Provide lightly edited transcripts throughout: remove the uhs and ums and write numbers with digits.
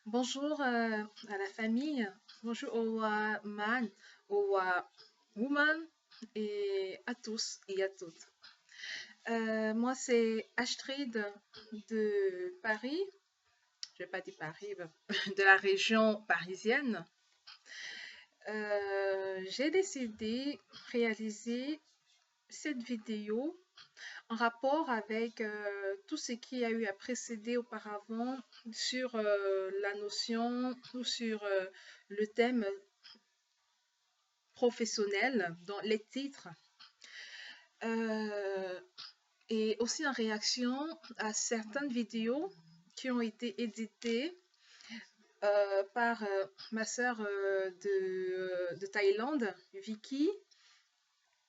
Bonjour à la famille, bonjour aux man, aux women et à tous et à toutes. Moi, c'est Astrid de Paris, je vais pas dire Paris, de la région parisienne. J'ai décidé de réaliser cette vidéo en rapport avec tout ce qui a eu à précéder auparavant sur la notion ou sur le thème professionnel dans les titres euh, et aussi en réaction à certaines vidéos qui ont été éditées par ma sœur de Thaïlande, Vicky,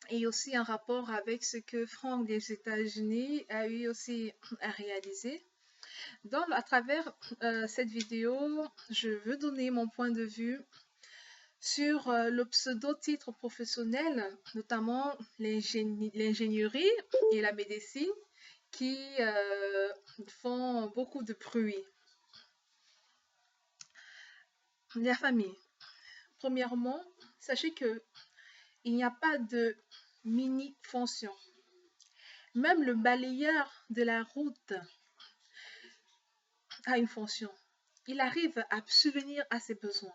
et aussi en rapport avec ce que Franck des États-Unis a eu aussi à réaliser. Donc, à travers cette vidéo, je veux donner mon point de vue sur le pseudo-titre professionnel, notamment l'ingénierie et la médecine, qui font beaucoup de bruit. La famille. Premièrement, sachez que il n'y a pas de mini-fonction. Même le balayeur de la route a une fonction. Il arrive à subvenir à ses besoins.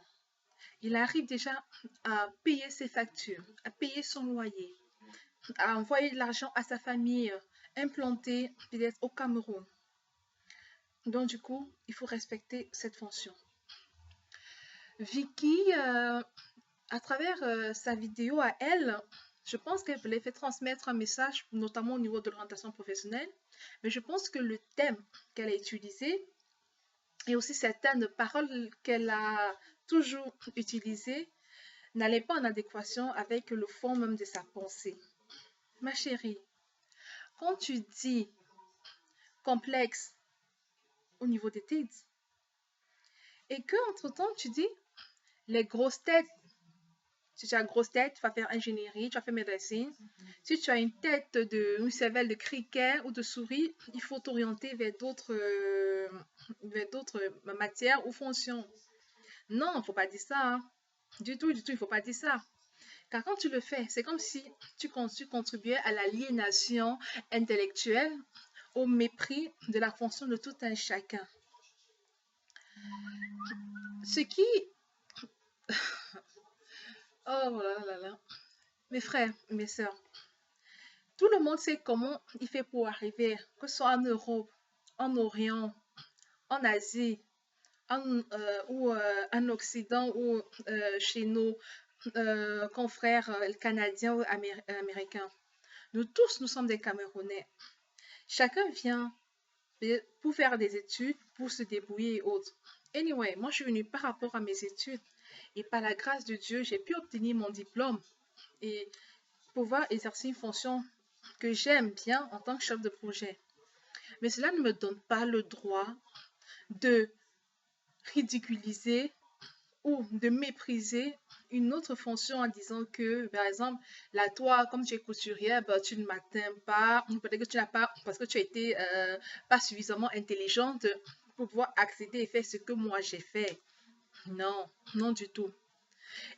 Il arrive déjà à payer ses factures, à payer son loyer, à envoyer de l'argent à sa famille implantée peut-être au Cameroun. Donc du coup, il faut respecter cette fonction. Vicky, à travers sa vidéo à elle, je pense qu'elle voulait faire transmettre un message, notamment au niveau de l'orientation professionnelle, mais je pense que le thème qu'elle a utilisé et aussi certaines paroles qu'elle a toujours utilisées n'allaient pas en adéquation avec le fond même de sa pensée. Ma chérie, quand tu dis complexe au niveau des têtes et que entre-temps tu dis les grosses têtes, si tu as une grosse tête, tu vas faire ingénierie, tu vas faire médecine. Si tu as une tête une cervelle de criquet ou de souris, il faut t'orienter vers d'autres matières ou fonctions. Non, il ne faut pas dire ça, hein. Du tout, il ne faut pas dire ça. Car quand tu le fais, c'est comme si tu contribuais à l'aliénation intellectuelle, au mépris de la fonction de tout un chacun. Ce qui... Oh là là là. Mes frères, mes sœurs, tout le monde sait comment il fait pour arriver, que ce soit en Europe, en Orient, en Asie, ou en Occident, ou chez nos confrères canadiens ou américains. Nous tous, nous sommes des Camerounais. Chacun vient pour faire des études, pour se débrouiller et autres. Anyway, moi je suis venue par rapport à mes études et par la grâce de Dieu, j'ai pu obtenir mon diplôme et pouvoir exercer une fonction que j'aime bien en tant que chef de projet. Mais cela ne me donne pas le droit de ridiculiser ou de mépriser une autre fonction en disant que, par exemple, là, toi, comme tu es couturière, bah, tu ne m'atteins pas, peut-être que tu n'as pas, parce que tu as été pas suffisamment intelligente pour pouvoir accéder et faire ce que moi j'ai fait. Non, non du tout.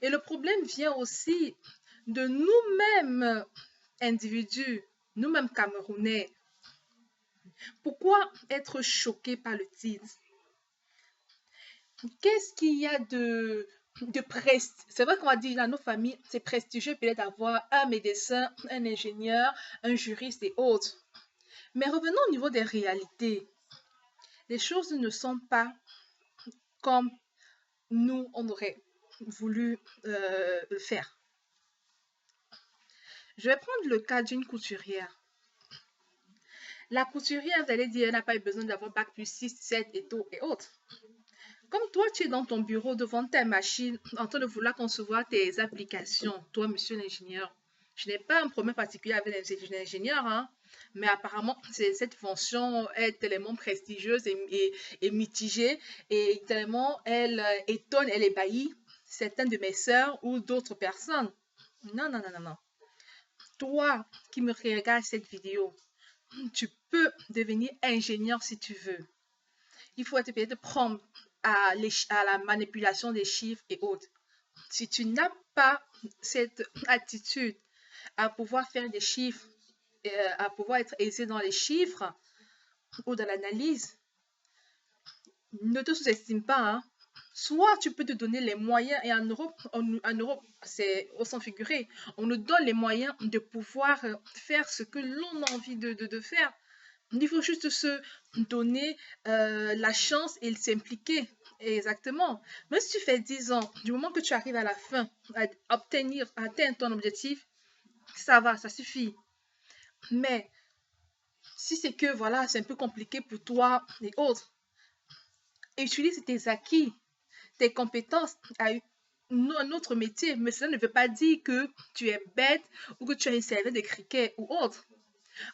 Et le problème vient aussi de nous-mêmes, individus, nous-mêmes Camerounais. Pourquoi être choqué par le titre? Qu'est-ce qu'il y a de prestige? C'est vrai qu'on va dire dans nos familles, c'est prestigieux peut-être d'avoir un médecin, un ingénieur, un juriste et autres. Mais revenons au niveau des réalités. Les choses ne sont pas comme nous, on aurait voulu le faire. Je vais prendre le cas d'une couturière. La couturière, vous allez dire, elle n'a pas eu besoin d'avoir bac plus 6, 7 et tout et autres. Comme toi, tu es dans ton bureau devant ta machine en train de vouloir concevoir tes applications, toi, monsieur l'ingénieur, je n'ai pas un problème particulier avec les ingénieurs, hein, mais apparemment, cette fonction est tellement prestigieuse et mitigée et tellement elle étonne, elle ébahit certaines de mes sœurs ou d'autres personnes. Non, non, non, non, non. Toi qui me regardes cette vidéo, tu peux devenir ingénieur si tu veux. Il faut être peut-être prendre à la manipulation des chiffres et autres. Si tu n'as pas cette attitude à pouvoir faire des chiffres, à pouvoir être aisé dans les chiffres ou dans l'analyse, ne te sous-estime pas, hein. Soit tu peux te donner les moyens, et en Europe c'est au sens figuré, on nous donne les moyens de pouvoir faire ce que l'on a envie de faire. Il faut juste se donner la chance et s'impliquer. Exactement. Même si tu fais 10 ans, du moment que tu arrives à la fin à atteindre ton objectif, ça va, ça suffit. Mais si c'est que voilà, c'est un peu compliqué pour toi et autres, utilise tes acquis, tes compétences à un autre métier. Mais cela ne veut pas dire que tu es bête ou que tu as une serviette de cricket ou autre.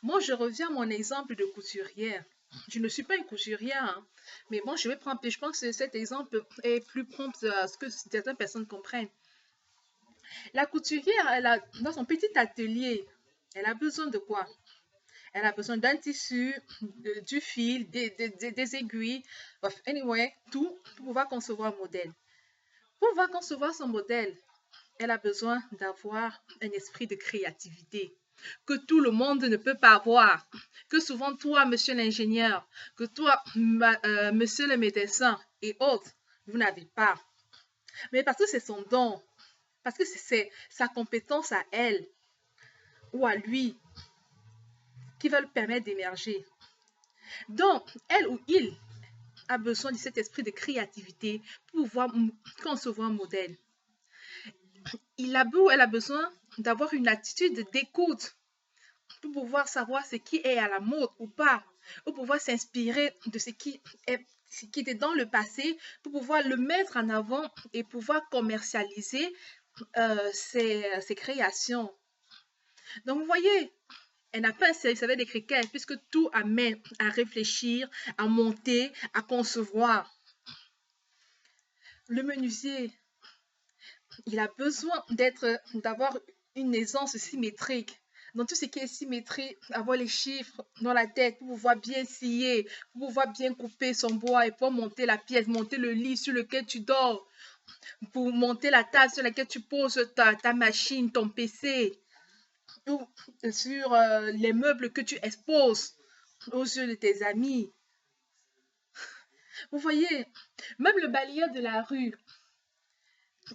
Moi, je reviens à mon exemple de couturière. Je ne suis pas une couturière, hein, mais bon, je vais prendre, je pense que cet exemple est plus prompt à ce que certaines personnes comprennent. La couturière, elle a, dans son petit atelier, elle a besoin de quoi? Elle a besoin d'un tissu, du fil, des aiguilles, bref, anyway, tout pour pouvoir concevoir un modèle. Pour pouvoir concevoir son modèle, elle a besoin d'avoir un esprit de créativité que tout le monde ne peut pas avoir, que souvent toi, monsieur l'ingénieur, que toi, monsieur le médecin et autres, vous n'avez pas. Mais parce que c'est son don, parce que c'est sa compétence à elle ou à lui qui va lui permettre d'émerger. Donc, elle ou il a besoin de cet esprit de créativité pour pouvoir concevoir un modèle. Elle a besoin d'avoir une attitude d'écoute pour pouvoir savoir ce qui est à la mode ou pas, pour pouvoir s'inspirer de ce qui était dans le passé, pour pouvoir le mettre en avant et pouvoir commercialiser ses créations. Donc, vous voyez, elle n'a pas un cerveau d'écricain puisque tout amène à réfléchir, à monter, à concevoir. Le menuisier, il a besoin d'avoir une aisance symétrique. Dans tout ce qui est symétrie, avoir les chiffres dans la tête pour pouvoir bien scier, pour pouvoir bien couper son bois et pour monter la pièce, monter le lit sur lequel tu dors, pour monter la table sur laquelle tu poses ta machine, ton PC, ou sur les meubles que tu exposes aux yeux de tes amis. Vous voyez, même le balayeur de la rue,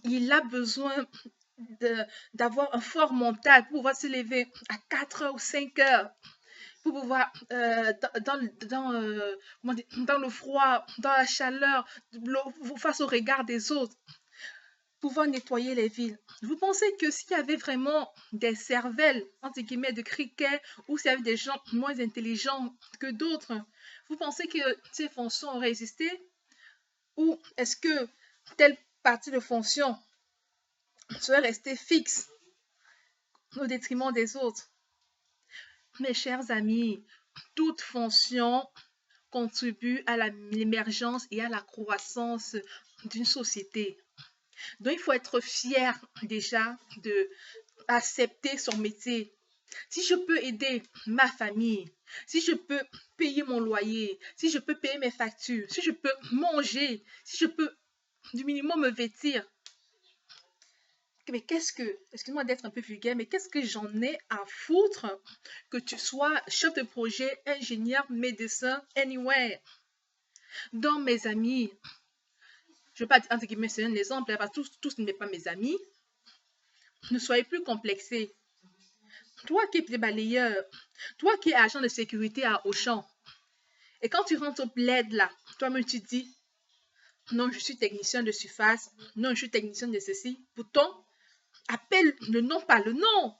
il a besoin d'avoir un fort mental pour pouvoir se lever à 4 heures ou 5 heures, pour pouvoir, dans le froid, dans la chaleur, face au regard des autres, pouvoir nettoyer les villes. Vous pensez que s'il y avait vraiment des cervelles, entre guillemets, de cricket, ou s'il y avait des gens moins intelligents que d'autres, vous pensez que ces fonctions auraient existé? Ou est-ce que telle partie de fonction serait restée fixe au détriment des autres? Mes chers amis, toute fonction contribue à l'émergence et à la croissance d'une société. Donc, il faut être fier déjà d'accepter son métier. Si je peux aider ma famille, si je peux payer mon loyer, si je peux payer mes factures, si je peux manger, si je peux du minimum me vêtir, mais excuse-moi d'être un peu vulgaire, mais qu'est-ce que j'en ai à foutre que tu sois chef de projet, ingénieur, médecin, anywhere. Donc, mes amis, je ne veux pas dire entre guillemets, c'est un exemple, parce que tous ne sont pas mes amis. Ne soyez plus complexés. Toi qui es balayeur, toi qui es agent de sécurité à Auchan, et quand tu rentres au bled là, toi-même tu dis, non, je suis technicien de surface, non, je suis technicien de ceci. Pourtant, appelle le nom par le nom.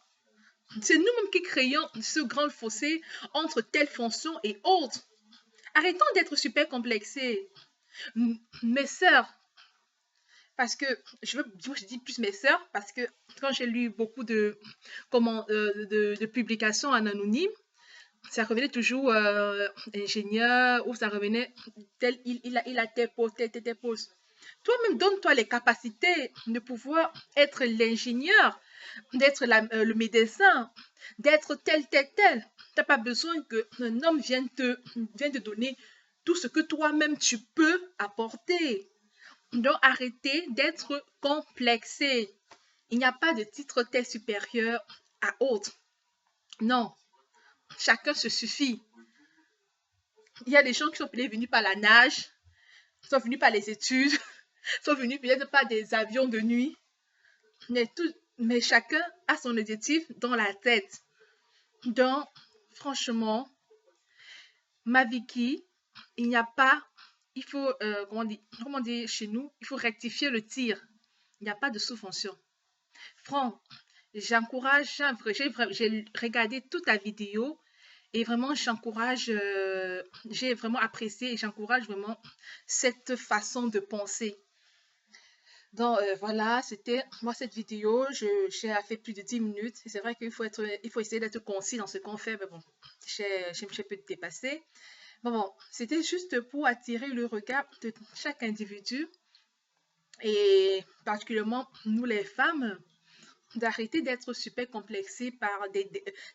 C'est nous-mêmes qui créons ce grand fossé entre telle fonction et autre. Arrêtons d'être super complexés. Mes sœurs, parce que je dis plus mes sœurs, parce que quand j'ai lu beaucoup de publications en anonyme, ça revenait toujours ingénieur, ou ça revenait tel, il a tel poste, tel poste. Toi-même, donne-toi les capacités de pouvoir être l'ingénieur, d'être le médecin, d'être tel. Tu n'as pas besoin qu'un homme vienne te donner tout ce que toi-même tu peux à porter. Donc, arrêtez d'être complexé. Il n'y a pas de titre tel supérieur à autre. Non, chacun se suffit. Il y a des gens qui sont peut-être venus par la nage, sont venus par les études, sont venus peut-être par des avions de nuit. Mais chacun a son objectif dans la tête. Donc, franchement, ma Vicky, il n'y a pas, il faut, comment dire chez nous, il faut rectifier le tir. Il n'y a pas de sous-fonction. Franck, j'encourage, j'ai regardé toute ta vidéo et vraiment j'encourage, j'ai vraiment apprécié et j'encourage vraiment cette façon de penser. Donc voilà, c'était moi cette vidéo, j'ai fait plus de 10 minutes. C'est vrai il faut essayer d'être concis dans ce qu'on fait, mais bon, j'ai pu dépasser. Bon, c'était juste pour attirer le regard de chaque individu et particulièrement nous les femmes, d'arrêter d'être super complexées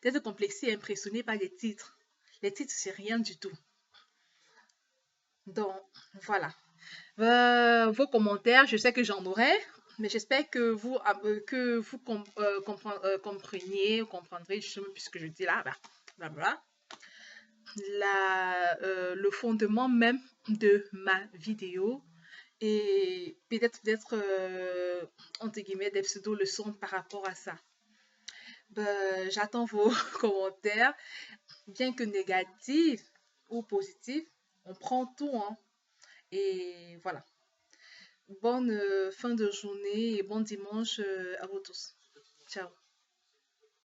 d'être complexées et impressionnées par les titres. Les titres, c'est rien du tout. Donc, voilà. Vos commentaires, je sais que j'en aurai, mais j'espère que vous compreniez, comprendrez justement puisque je dis là, blablabla, le fondement même de ma vidéo et peut-être entre guillemets des pseudo-leçons par rapport à ça. J'attends vos commentaires, bien que négatifs ou positifs, on prend tout, hein. Et voilà. Bonne fin de journée et bon dimanche à vous tous. Ciao.